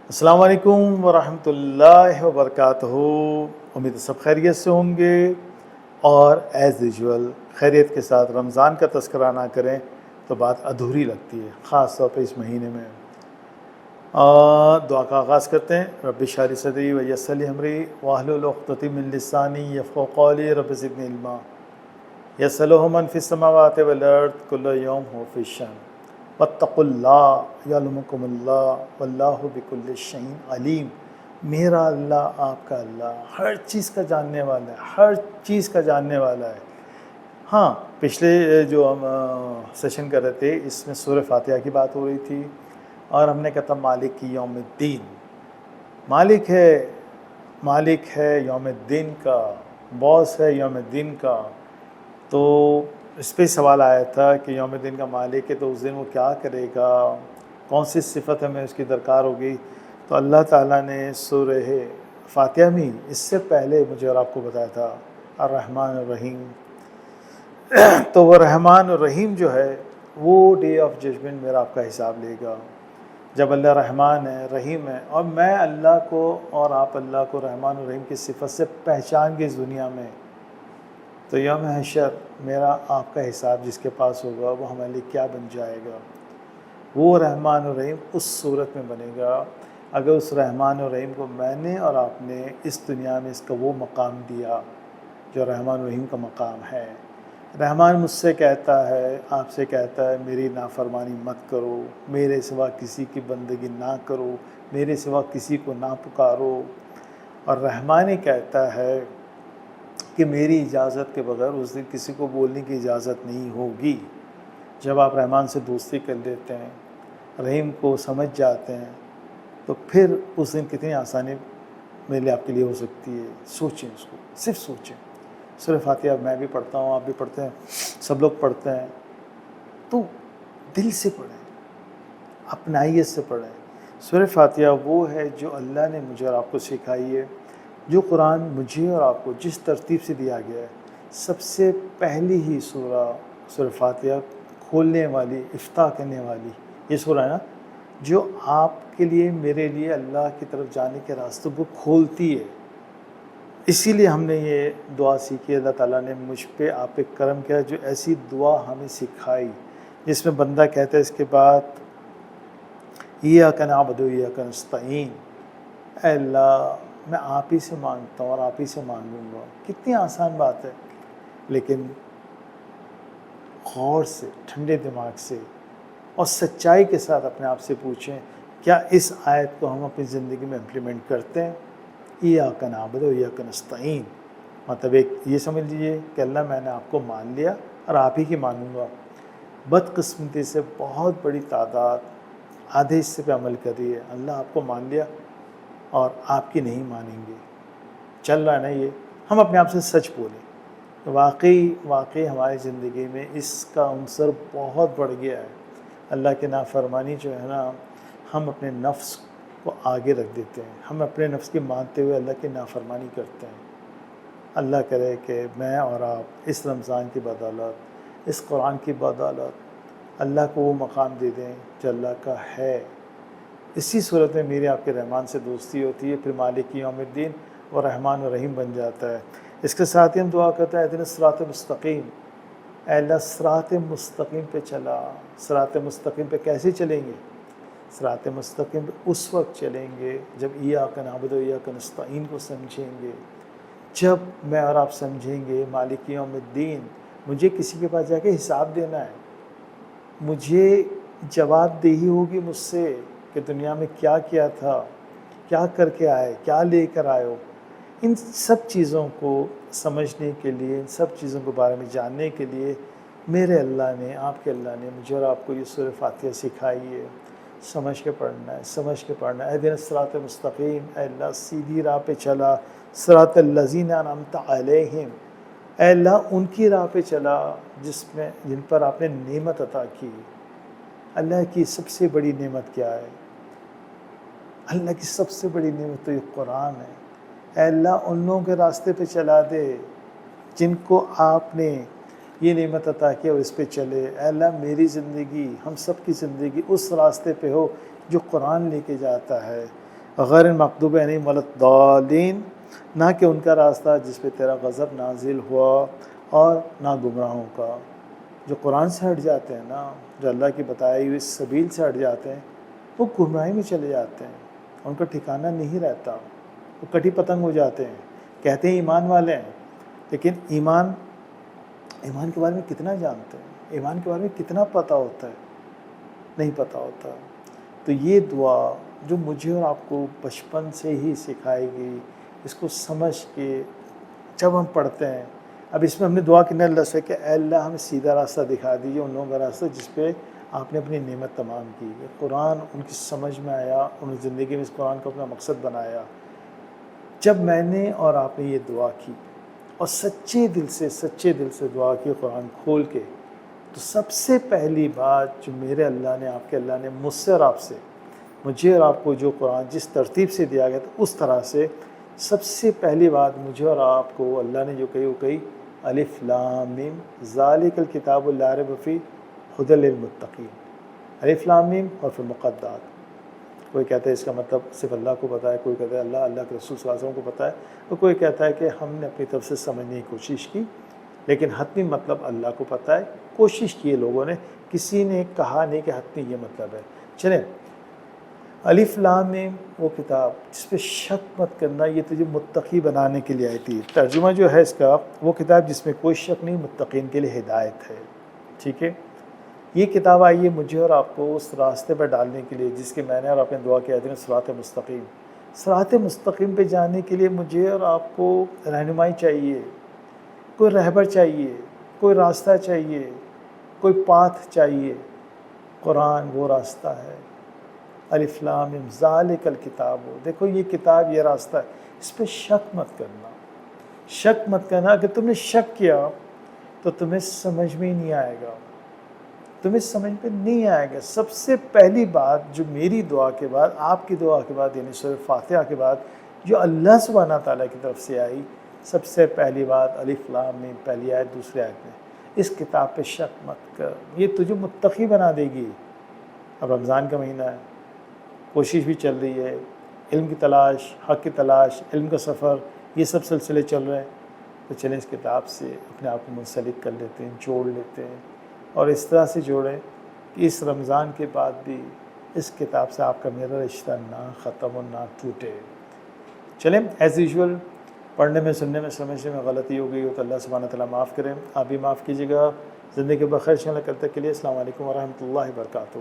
السلام علیکم ورحمۃ اللہ وبرکاتہ۔ امید سب خیریت سے ہوں گے، اور ایز یوزول خیریت کے ساتھ رمضان کا تذکرہ نہ کریں تو بات ادھوری لگتی ہے، خاص طور پہ اس مہینے میں۔ دعا کا آغاز کرتے ہیں۔ رب اشرح لی صدری ویسر لی امری واحلل عقدۃ من لسانی یفقهوا قولی رب زدنی علما۔ یسألہ من فی السماوات والارض کل یوم هو فی شأن واتقوا اللہ یعلمکم اللہ واللہ بکل شیء علیم۔ میرا اللہ، آپ کا اللہ ہر چیز کا جاننے والا ہے، ہر چیز کا جاننے والا ہے۔ ہاں، پچھلے جو ہم سیشن کر رہے تھے اس میں سورہ فاتحہ کی بات ہو رہی تھی، اور ہم نے کہا تھا مالک کی یوم الدین، مالک ہے یوم الدین کا، باس ہے یوم الدین کا۔ تو اس پہ سوال آیا تھا کہ یوم الدین کا مالک ہے تو اس دن وہ کیا کرے گا، کون سی صفت ہمیں اس کی درکار ہوگی۔ تو اللہ تعالیٰ نے سورہ فاتحہ میں اس سے پہلے مجھے اور آپ کو بتایا تھا الرحمن الرحیم۔ تو وہ رحمان الرحیم جو ہے وہ ڈے آف ججمنٹ میرا آپ کا حساب لے گا، جب اللہ رحمان ہے، رحیم ہے، اور میں اللہ کو اور آپ اللہ کو رحمان الرحیم کی صفت سے پہچان گئے اس دنیا میں، تو یوم حشر میرا آپ کا حساب جس کے پاس ہوگا وہ ہمارے لیے کیا بن جائے گا۔ وہ رحمان الرحیم اس صورت میں بنے گا اگر اس رحمان الرحیم کو میں نے اور آپ نے اس دنیا میں اس کا وہ مقام دیا جو رحمان الرحیم کا مقام ہے۔ رحمان مجھ سے کہتا ہے، آپ سے کہتا ہے میری نافرمانی مت کرو، میرے سوا کسی کی بندگی نہ کرو، میرے سوا کسی کو نہ پکارو، اور رحمان ہی کہتا ہے کہ میری اجازت کے بغیر اس دن کسی کو بولنے کی اجازت نہیں ہوگی۔ جب آپ رحمان سے دوستی کر لیتے ہیں، رحیم کو سمجھ جاتے ہیں، تو پھر اس دن کتنی آسانی میرے لیے آپ کے لیے ہو سکتی ہے۔ سوچیں، اس کو صرف سوچیں۔ سورہ فاتحہ میں بھی پڑھتا ہوں، آپ بھی پڑھتے ہیں، سب لوگ پڑھتے ہیں، تو دل سے پڑھیں، اپنائیت سے پڑھیں۔ سورہ فاتحہ وہ ہے جو اللہ نے مجھے اور آپ کو سکھائی ہے، جو قرآن مجھے اور آپ کو جس ترتیب سے دیا گیا ہے۔ سب سے پہلی ہی سورہ فاتحہ کھولنے والی، افتتاح کرنے والی یہ سورہ ہے نا، جو آپ کے لیے، میرے لیے اللہ کی طرف جانے کے راستوں کو کھولتی ہے۔ اسی لیے ہم نے یہ دعا سیکھی، اللہ تعالیٰ نے مجھ پہ آپ پہ کرم کیا جو ایسی دعا ہمیں سکھائی، جس میں بندہ کہتا ہے اس کے بعد ایاک نعبد و ایاک نستعین، اے اللہ میں آپ ہی سے مانگتا ہوں اور آپ ہی سے مانگوں گا۔ کتنی آسان بات ہے، لیکن غور سے، ٹھنڈے دماغ سے اور سچائی کے ساتھ اپنے آپ سے پوچھیں، کیا اس آیت کو ہم اپنی زندگی میں امپلیمنٹ کرتے ہیں؟ ایاک نعبد و ایاک نستعین، مطلب ایک یہ سمجھ لیجئے کہ اللہ میں نے آپ کو مان لیا اور آپ ہی کی مانوں گا۔ بدقسمتی سے بہت بڑی تعداد آدھے حصے پہ عمل کر رہی ہے، اللہ آپ کو مان لیا اور آپ کی نہیں مانیں گے۔ چل رہا ہے نا یہ، ہم اپنے آپ سے سچ بولیں۔ واقعی ہماری زندگی میں اس کا عنصر بہت بڑھ گیا ہے۔ اللہ کی نافرمانی جو ہے نا، ہم اپنے نفس کو آگے رکھ دیتے ہیں، ہم اپنے نفس کی مانتے ہوئے اللہ کی نافرمانی کرتے ہیں۔ اللہ کرے کہ میں اور آپ اس رمضان کی بدولت، اس قرآن کی بدولت اللہ کو وہ مقام دے دیں جو اللہ کا ہے۔ اسی صورت میں میرے آپ کے رحمان سے دوستی ہوتی ہے، پھر مالک یوم الدین وہ رحمان و رحیم بن جاتا ہے۔ اس کے ساتھ ہی ہم دعا کرتے ہیں اہدنا الصراط المستقیم، اے اللہ صراط مستقیم پہ چلا۔ صراط مستقیم پہ کیسے چلیں گے؟ صراط مستقیم پہ اس وقت چلیں گے جب ایاک نعبد و ایاک نستعین کو سمجھیں گے، جب میں اور آپ سمجھیں گے مالک یوم الدین، مجھے کسی کے پاس جا کے حساب دینا ہے، مجھے جواب دہی ہوگی مجھ سے کہ دنیا میں کیا کیا تھا، کیا کر کے آئے، کیا لے کر آئے ہو۔ ان سب چیزوں کو سمجھنے کے لیے، ان سب چیزوں کے بارے میں جاننے کے لیے میرے اللہ نے، آپ کے اللہ نے مجھے اور آپ کو یہ سورہ فاتحہ سکھائی ہے۔ سمجھ کے پڑھنا ہے، سمجھ کے پڑھنا ہے۔ اہدنا الصراط المستقیم، اے اللہ سیدھی راہ پہ چلا۔ صراط الذین انعمت علیہم، اے اللہ ان کی راہ پہ چلا جن پر آپ نے نعمت عطا کی۔ اللہ کی سب سے بڑی نعمت کیا ہے؟ اللہ کی سب سے بڑی نعمت تو یہ قرآن ہے۔ اے اللہ ان لوگوں کے راستے پہ چلا دے جن کو آپ نے یہ نعمت عطا کیا اور اس پہ چلے۔ اے اللہ میری زندگی، ہم سب کی زندگی اس راستے پہ ہو جو قرآن لے کے جاتا ہے، غیر المغضوب علیہم ولا الضالین، نہ کہ ان کا راستہ جس پہ تیرا غضب نازل ہوا، اور نہ گمراہوں کا۔ جو قرآن سے ہٹ جاتے ہیں نا، جو اللہ کی بتائی ہوئی سبیل سے ہٹ جاتے ہیں، وہ گمراہی میں چلے جاتے ہیں، ان کا ٹھکانہ نہیں رہتا، وہ کٹی پتنگ ہو جاتے ہیں۔ کہتے ہیں ایمان والے ہیں، لیکن ایمان کے بارے میں کتنا جانتے ہیں، ایمان کے بارے میں کتنا پتہ ہوتا ہے؟ نہیں پتہ ہوتا۔ تو یہ دعا جو مجھے اور آپ کو بچپن سے ہی سکھائی گئی، اس کو سمجھ کے جب ہم پڑھتے ہیں، اب اس میں ہم نے دعا کرنا اللہ سے کہ اے اللہ ہمیں سیدھا راستہ دکھا دیجیے، ان لوگوں کا راستہ جس پہ آپ نے اپنی نعمت تمام کی ہے۔ قرآن ان کی سمجھ میں آیا، انہوں نے زندگی میں اس قرآن کو اپنا مقصد بنایا۔ جب میں نے اور آپ نے یہ دعا کی اور سچے دل سے دعا کی قرآن کھول کے، تو سب سے پہلی بات جو میرے اللہ نے، آپ کے اللہ نے مجھ سے اور آپ سے، مجھے اور آپ کو جو قرآن جس ترتیب سے دیا گیا تھا اس طرح سے، سب سے پہلی بات مجھے اور آپ کو اللہ نے جو کہی وہ کہی الف لام میم ذالک الکتاب لا ریب فیہ ھدی للمتقین۔ الف لام میم اور پھر مقدات۔ کوئی کہتا ہے اس کا مطلب صرف اللہ کو پتہ ہے، کوئی کہتا ہے اللہ کے رسول صلی اللہ علیہ وسلم کو پتہ ہے، اور کوئی کہتا ہے کہ ہم نے اپنی طرف سے سمجھنے کی کوشش کی، لیکن حتمی مطلب اللہ کو پتہ ہے۔ کوشش کی ہے لوگوں نے، کسی نے کہا نہیں کہ حتمی یہ مطلب ہے۔ چلیں، الف لام میم وہ کتاب جس پہ شک مت کرنا، یہ تجھے متقی بنانے کے لیے آئی تھی۔ ترجمہ جو ہے اس کا، وہ کتاب جس میں کوئی شک نہیں، متقین کے لیے ہدایت ہے۔ ٹھیک ہے، یہ کتاب آئی ہے مجھے اور آپ کو اس راستے پر ڈالنے کے لیے جس کے میں نے اور آپ نے دعا کیا تھی، صراط مستقیم۔ صراط مستقیم پہ جانے کے لیے مجھے اور آپ کو رہنمائی چاہیے، کوئی رہبر چاہیے، کوئی راستہ چاہیے، کوئی پاتھ چاہیے۔ قرآن وہ راستہ ہے۔ الف لام میم ذالک الکتاب، دیکھو یہ کتاب، یہ راستہ ہے، اس پہ شک مت کرنا، شک مت کرنا۔ اگر تم نے شک کیا تو تمہیں سمجھ میں ہی نہیں آئے گا، تمہیں سمجھ میں نہیں آئے گا۔ سب سے پہلی بات جو میری دعا کے بعد، آپ کی دعا کے بعد، یعنی سورہ فاتحہ کے بعد جو اللہ سبحانہ تعالیٰ کی طرف سے آئی، سب سے پہلی بات الف لام میم، پہلی آیت، دوسری آیت میں اس کتاب پہ شک مت کر، یہ تجھے متقی بنا دے گی۔ اب رمضان کا مہینہ ہے، کوشش بھی چل رہی ہے، علم کی تلاش، حق کی تلاش، علم کا سفر، یہ سب سلسلے چل رہے ہیں، تو چلیں اس کتاب سے اپنے آپ کو منسلک کر لیتے ہیں، جوڑ لیتے ہیں، اور اس طرح سے جوڑیں کہ اس رمضان کے بعد بھی اس کتاب سے آپ کا میرا رشتہ نہ ختم اور نہ ٹوٹے۔ چلیں، ایز یوزول پڑھنے میں، سننے میں، سمجھنے میں غلطی ہو گئی ہو تو اللہ سبحانہ تعالیٰ معاف کریں، آپ بھی معاف کیجیے گا۔ زندگی بخیر، انشاءاللہ کل تک کے لیے السلام علیکم ورحمۃ اللہ وبرکاتہ۔